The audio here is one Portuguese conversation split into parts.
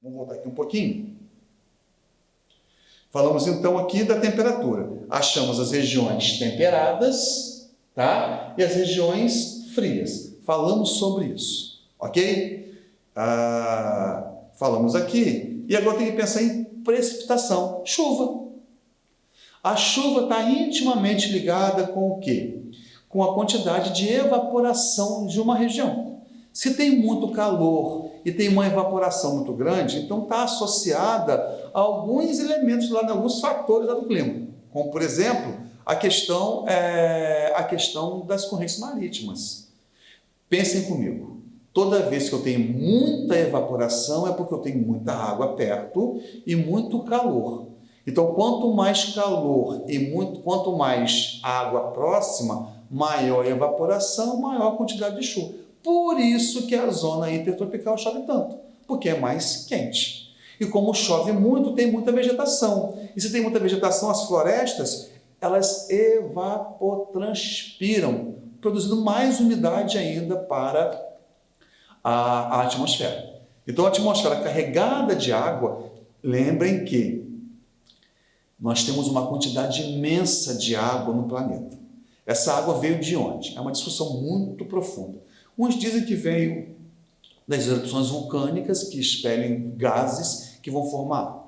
Vamos voltar aqui um pouquinho. Falamos então aqui da temperatura. Achamos as regiões temperadas, tá? E as regiões frias. Falamos sobre isso, ok? Falamos aqui. E agora tem que pensar em precipitação. Chuva. A chuva está intimamente ligada com o quê? Com a quantidade de evaporação de uma região. Se tem muito calor e tem uma evaporação muito grande, então está associada a alguns elementos lá, alguns fatores lá do clima, como por exemplo a questão das correntes marítimas. Pensem comigo, toda vez que eu tenho muita evaporação é porque eu tenho muita água perto e muito calor. Então, quanto mais calor e quanto mais água próxima, maior a evaporação, maior a quantidade de chuva. Por isso que a zona intertropical chove tanto, porque é mais quente. E como chove muito, tem muita vegetação. E se tem muita vegetação, as florestas, elas evapotranspiram, produzindo mais umidade ainda para a atmosfera. Então, a atmosfera carregada de água, lembrem que nós temos uma quantidade imensa de água no planeta. Essa água veio de onde? É uma discussão muito profunda. Uns dizem que veio das erupções vulcânicas que expelem gases que vão formar água.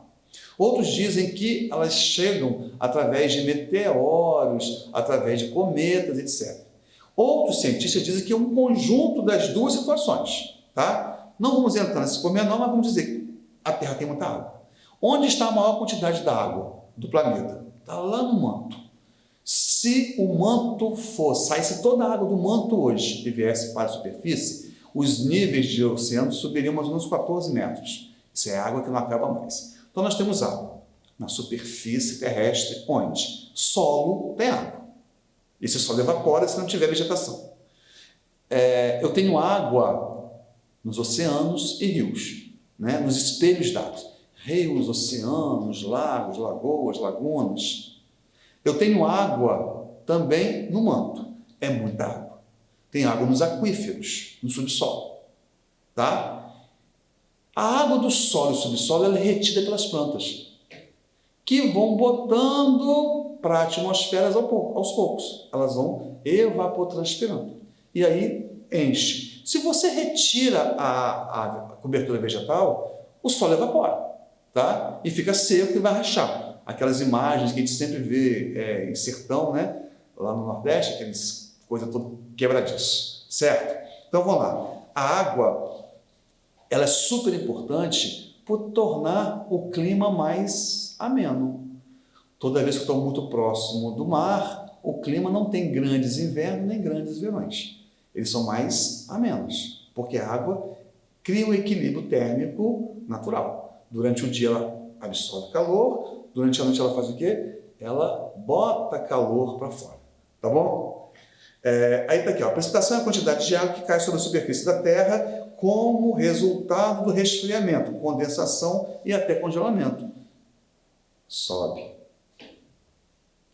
Outros dizem que elas chegam através de meteoros, através de cometas, etc. Outros cientistas dizem que é um conjunto das duas situações. Tá? Não vamos entrar nesse pormenor, mas vamos dizer que a Terra tem muita água. Onde está a maior quantidade da água do planeta? Está lá no manto. Se o manto saísse toda a água do manto hoje e viesse para a superfície, os níveis de oceano subiriam mais ou menos 14 metros. Isso é água que não acaba mais. Então nós temos água na superfície terrestre, onde? Solo tem água. Esse solo evapora se não tiver vegetação. Eu tenho água nos oceanos e rios, né? Nos espelhos d'água. Rios, oceanos, lagos, lagoas, lagunas. Eu tenho água também no manto. É muita água. Tem água nos aquíferos, no subsolo. Tá? A água do solo e subsolo ela é retida pelas plantas, que vão botando para a atmosfera aos poucos. Elas vão evapotranspirando. E aí enche. Se você retira a cobertura vegetal, o solo evapora. Tá? E fica seco e vai rachar. Aquelas imagens que a gente sempre vê em sertão, né? Lá no Nordeste, aquelas coisas todas quebradiças, certo? Então vamos lá. A água ela é super importante por tornar o clima mais ameno. Toda vez que eu estou muito próximo do mar, o clima não tem grandes invernos nem grandes verões. Eles são mais amenos, porque a água cria um equilíbrio térmico natural. Durante o dia ela absorve calor, durante a noite ela faz o quê? Ela bota calor para fora, tá bom? Aí tá aqui, ó, a precipitação é a quantidade de água que cai sobre a superfície da Terra como resultado do resfriamento, condensação e até congelamento. Sobe,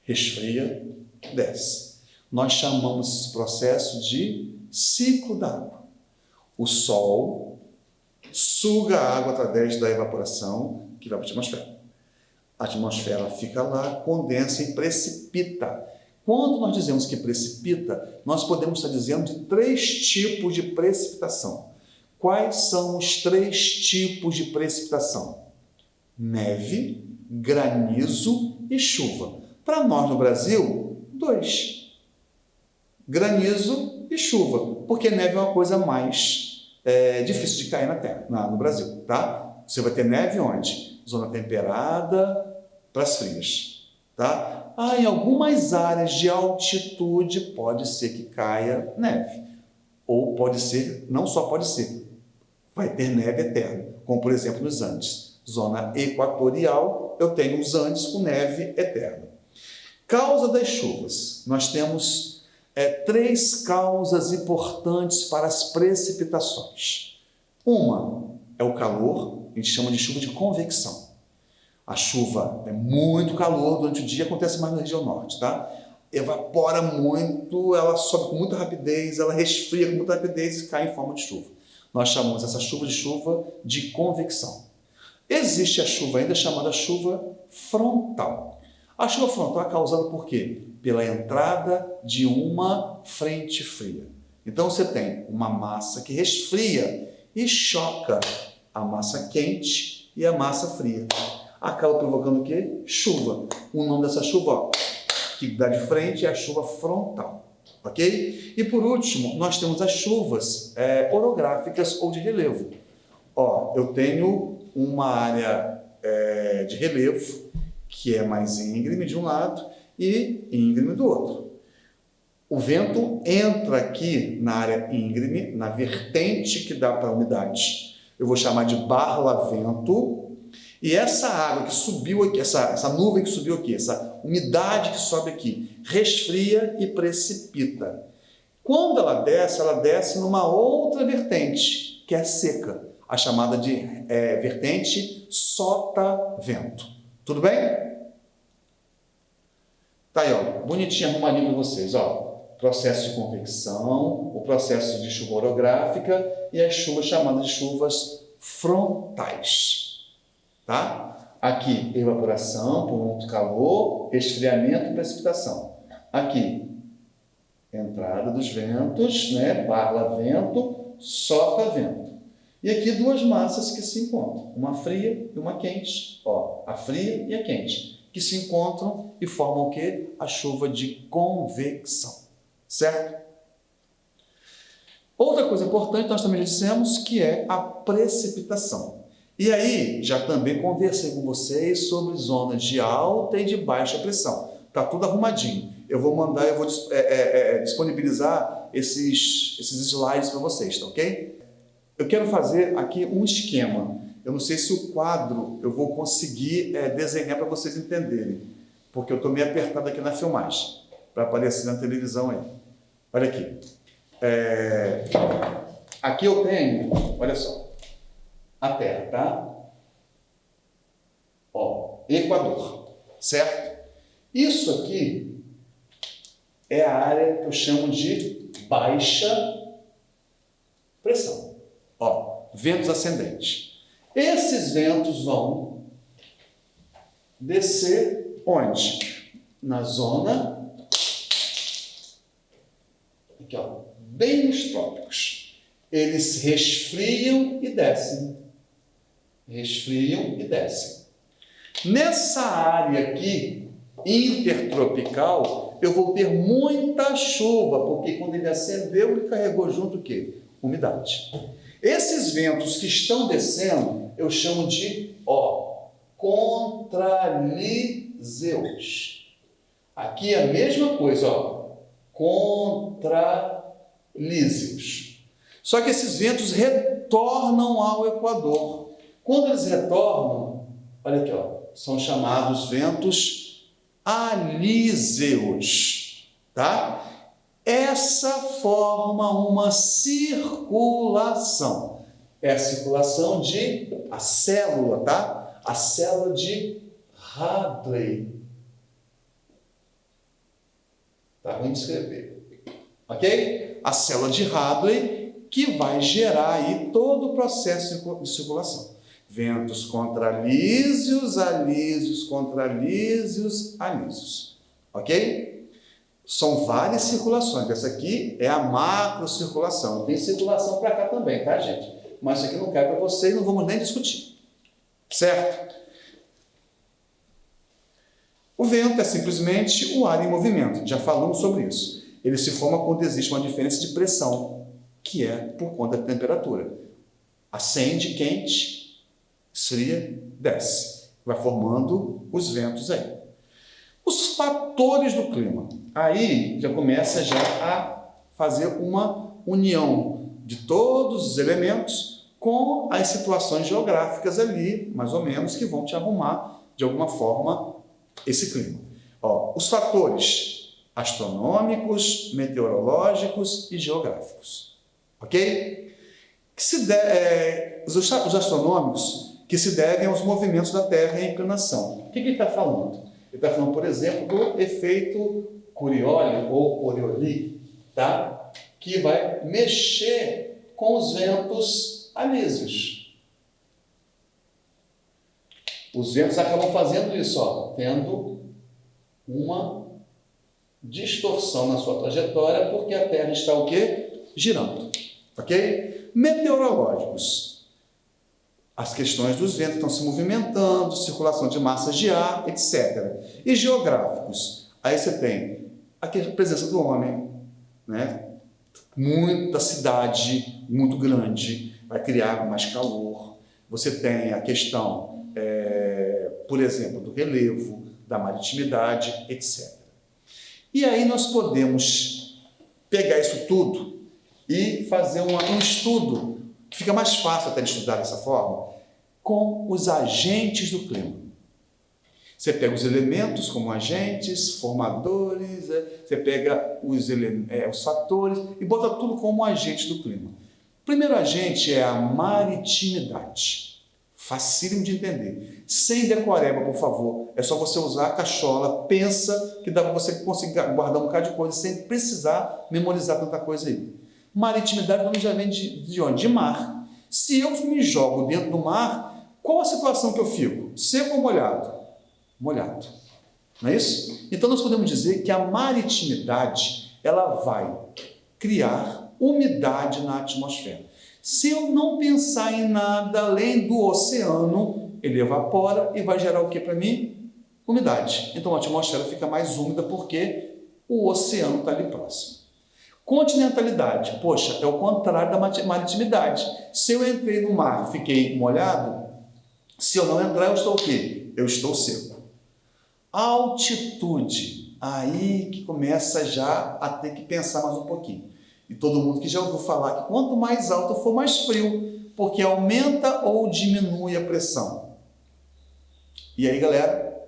resfria, desce. Nós chamamos esse processo de ciclo da água. O Sol suga a água através da evaporação que vai para a atmosfera. A atmosfera fica lá, condensa e precipita. Quando nós dizemos que precipita, nós podemos estar dizendo de 3 tipos de precipitação. Quais são os 3 tipos de precipitação? Neve, granizo e chuva. Para nós no Brasil, 2. Granizo e chuva, porque neve é uma coisa mais difícil de cair na Terra, no Brasil, tá? Você vai ter neve onde? Zona temperada para as frias, tá? Em algumas áreas de altitude pode ser que caia neve, ou pode ser, não só pode ser, vai ter neve eterna, como por exemplo nos Andes. Zona equatorial, eu tenho os Andes com neve eterna. Causa das chuvas, nós temos 3 causas importantes para as precipitações. Uma é o calor, a gente chama de chuva de convecção. A chuva é muito calor durante o dia, acontece mais na região norte, tá? Evapora muito, ela sobe com muita rapidez, ela resfria com muita rapidez e cai em forma de chuva. Nós chamamos essa chuva de convecção. Existe a chuva ainda chamada chuva frontal. A chuva frontal é causada por quê? Pela entrada de uma frente fria. Então você tem uma massa que resfria e choca a massa quente e a massa fria. Acaba provocando o quê? Chuva. O nome dessa chuva, ó, que dá de frente, é a chuva frontal. Ok? E por último, nós temos as chuvas orográficas ou de relevo. Ó, eu tenho uma área de relevo que é mais íngreme de um lado e íngreme do outro. O vento entra aqui na área íngreme, na vertente que dá para a umidade. Eu vou chamar de barlavento. E essa água que subiu aqui, essa nuvem que subiu aqui, essa umidade que sobe aqui, resfria e precipita. Quando ela desce numa outra vertente, que é seca, a chamada de vertente sotavento. Tudo bem? Tá aí, ó, bonitinho, arrumadinho para vocês, ó. Processo de convecção, o processo de chuva orográfica e as chuvas chamadas de chuvas frontais. Tá? Aqui, evaporação por muito calor, resfriamento e precipitação. Aqui, entrada dos ventos, né? Barlavento, sotavento. E aqui duas massas que se encontram, uma fria e uma quente. Ó, a fria e a quente, que se encontram e formam o quê? A chuva de convecção. Certo? Outra coisa importante, nós também já dissemos, que é a precipitação. E aí, já também conversei com vocês sobre zonas de alta e de baixa pressão. Está tudo arrumadinho. Eu vou disponibilizar esses slides para vocês, tá ok? Eu quero fazer aqui um esquema. Eu não sei se o quadro eu vou conseguir desenhar para vocês entenderem, porque eu estou meio apertado aqui na filmagem, para aparecer na televisão aí. Olha aqui. Aqui eu tenho, olha só, a Terra, tá? Ó, Equador, certo? Isso aqui é a área que eu chamo de baixa pressão. Ó, ventos ascendentes. Esses ventos vão descer onde? Na zona, aqui, ó, bem nos trópicos. Eles resfriam e descem. Resfriam e descem. Nessa área aqui, intertropical, eu vou ter muita chuva, porque quando ele acendeu, ele carregou junto o quê? Umidade. Esses ventos que estão descendo, eu chamo de, ó, contraliseus. Aqui é a mesma coisa, ó, contraliseus. Só que esses ventos retornam ao Equador. Quando eles retornam, olha aqui, ó, são chamados ventos alíseos, tá? Essa forma uma circulação. É a circulação a célula, tá? A célula de Hadley. Tá ruim de escrever. Ok? A célula de Hadley que vai gerar aí todo o processo de circulação. Ventos contralíseos, alíseos, contralíseos, alíseos. Ok? São várias circulações. Essa aqui é a macrocirculação. Tem circulação para cá também, tá, gente? Mas isso aqui não cai para vocês, não vamos nem discutir. Certo? O vento é simplesmente o ar em movimento. Já falamos sobre isso. Ele se forma quando existe uma diferença de pressão, que é por conta da temperatura. Acende, quente, esfria, desce. Vai formando os ventos aí. Os fatores do clima. Aí já começa a fazer uma união de todos os elementos com as situações geográficas ali, mais ou menos, que vão te arrumar, de alguma forma, esse clima. Ó, os fatores astronômicos, meteorológicos e geográficos. Ok? Os astronômicos que se devem aos movimentos da Terra e a inclinação. O que ele está falando? Ele está falando, por exemplo, do efeito Coriolis ou Coriolis, tá? Que vai mexer com os ventos alíseos. Os ventos acabam fazendo isso, ó, tendo uma distorção na sua trajetória, porque a Terra está o quê? Girando, ok? Meteorológicos. As questões dos ventos estão se movimentando, circulação de massas de ar, etc. E geográficos. Aí você tem a presença do homem, né? Muita cidade, muito grande, vai criar mais calor. Você tem a questão, por exemplo, do relevo, da maritimidade, etc. E aí nós podemos pegar isso tudo e fazer um estudo, que fica mais fácil até de estudar dessa forma, com os agentes do clima. Você pega os elementos como agentes, formadores, você pega os fatores e bota tudo como agente do clima. O primeiro agente é a maritimidade. Facílimo de entender. Sem decoreba, por favor. É só você usar a cachola, pensa que dá para você conseguir guardar um bocado de coisa sem precisar memorizar tanta coisa aí. Maritimidade já vem de onde? De mar. Se eu me jogo dentro do mar, qual a situação que eu fico? Seco ou molhado? Molhado. Não é isso? Então nós podemos dizer que a maritimidade ela vai criar umidade na atmosfera. Se eu não pensar em nada além do oceano, ele evapora e vai gerar o que para mim? Umidade. Então a atmosfera fica mais úmida porque o oceano está ali próximo. Continentalidade, poxa, é o contrário da maritimidade. Se eu entrei no mar, fiquei molhado, se eu não entrar, eu estou o quê? Eu estou seco. Altitude, aí que começa já a ter que pensar mais um pouquinho. E todo mundo que já ouviu falar que quanto mais alto for, mais frio, porque aumenta ou diminui a pressão. E aí, galera,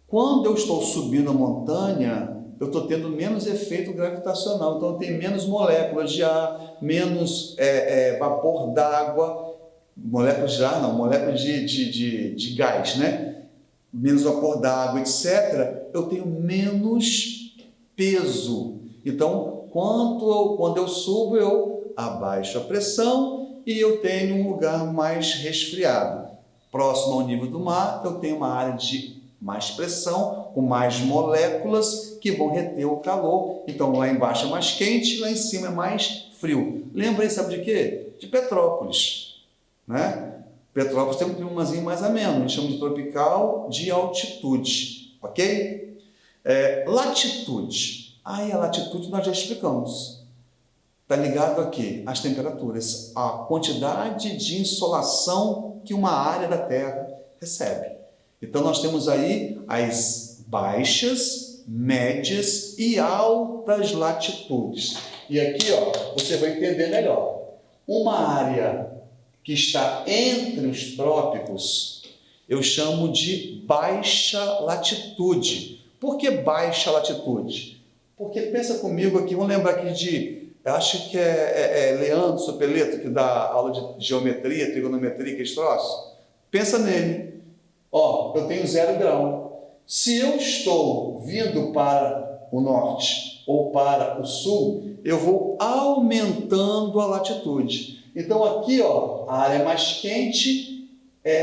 quando eu estou subindo a montanha, eu estou tendo menos efeito gravitacional, então eu tenho menos moléculas de ar, menos vapor d'água, moléculas de ar não, moléculas de gás, né? Menos vapor d'água, etc., eu tenho menos peso. Então, quando eu subo, eu abaixo a pressão e eu tenho um lugar mais resfriado. Próximo ao nível do mar, eu tenho uma área de mais pressão, com mais moléculas que vão reter o calor. Então, lá embaixo é mais quente, lá em cima é mais frio. Lembrem, sabe de quê? De Petrópolis, né? Petrópolis tem um climazinho mais ameno, a gente chama de tropical de altitude, ok? Latitude. Aí a latitude nós já explicamos. Está ligado a quê? As temperaturas, a quantidade de insolação que uma área da Terra recebe. Então nós temos aí as baixas, médias e altas latitudes. E aqui, ó, você vai entender melhor. Uma área que está entre os trópicos, eu chamo de baixa latitude. Por que baixa latitude? Porque pensa comigo aqui, vamos lembrar aqui eu acho que é Leandro Sopeleto, que dá aula de geometria, trigonometria, que é esse troço. Pensa nele. Ó, eu tenho 0 grau. Se eu estou vindo para o norte ou para o sul, eu vou aumentando a latitude. Então aqui, ó, a área mais quente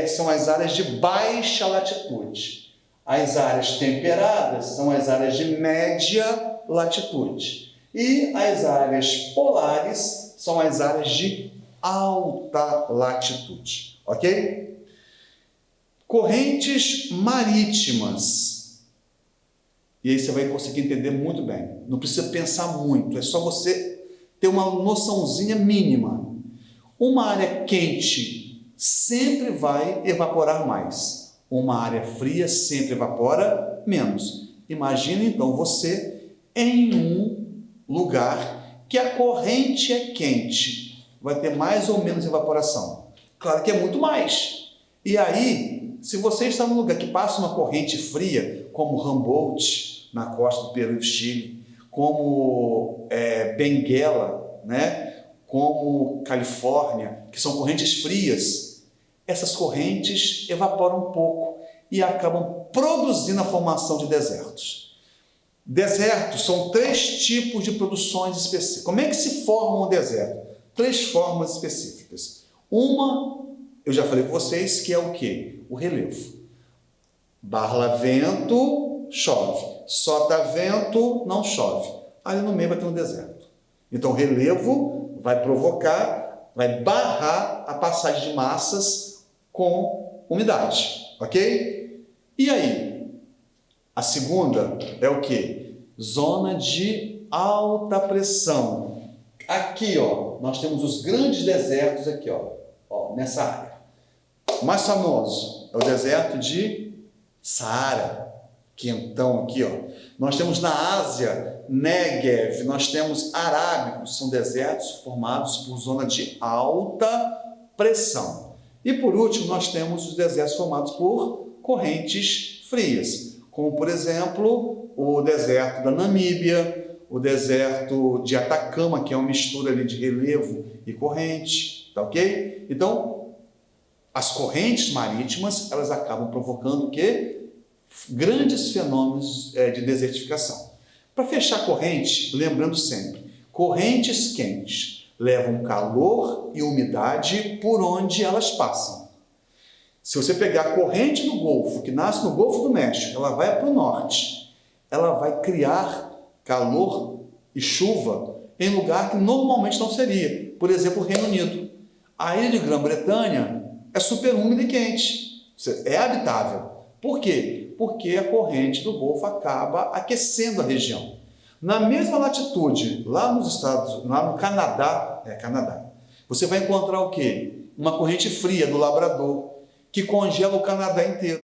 são as áreas de baixa latitude. As áreas temperadas são as áreas de média latitude. E as áreas polares são as áreas de alta latitude. Ok? Correntes marítimas. E aí você vai conseguir entender muito bem. Não precisa pensar muito, é só você ter uma noçãozinha mínima. Uma área quente sempre vai evaporar mais. Uma área fria sempre evapora menos. Imagina então você em um lugar que a corrente é quente. Vai ter mais ou menos evaporação. Claro que é muito mais. E aí, se você está num lugar que passa uma corrente fria, como Humboldt, na costa do Peru e do Chile, como Benguela, né? Como Califórnia, que são correntes frias, essas correntes evaporam um pouco e acabam produzindo a formação de desertos. Desertos são 3 tipos de produções específicas. Como é que se forma um deserto? 3 formas específicas. Uma, eu já falei com vocês que é o quê? O relevo. Barla vento, chove. Sota vento, não chove. Ali no meio vai ter um deserto. Então, o relevo vai provocar, vai barrar a passagem de massas com umidade, ok? E aí? A segunda é o quê? Zona de alta pressão. Aqui, ó, nós temos os grandes desertos aqui, ó, nessa área. O mais famoso é o deserto de Saara, quentão aqui, ó. Nós temos na Ásia, Negev, nós temos Arábicos, são desertos formados por zona de alta pressão. E por último, nós temos os desertos formados por correntes frias, como por exemplo, o deserto da Namíbia, o deserto de Atacama, que é uma mistura ali de relevo e corrente, tá ok? Então, as correntes marítimas, elas acabam provocando o quê? Grandes fenômenos de desertificação. Para fechar a corrente, lembrando sempre, correntes quentes levam calor e umidade por onde elas passam. Se você pegar a corrente do Golfo, que nasce no Golfo do México, ela vai para o norte, ela vai criar calor e chuva em lugar que normalmente não seria. Por exemplo, o Reino Unido. A ilha de Grã-Bretanha é super úmida e quente, é habitável. Por quê? Porque a corrente do Golfo acaba aquecendo a região. Na mesma latitude, lá no Canadá, você vai encontrar o quê? Uma corrente fria do Labrador, que congela o Canadá inteiro.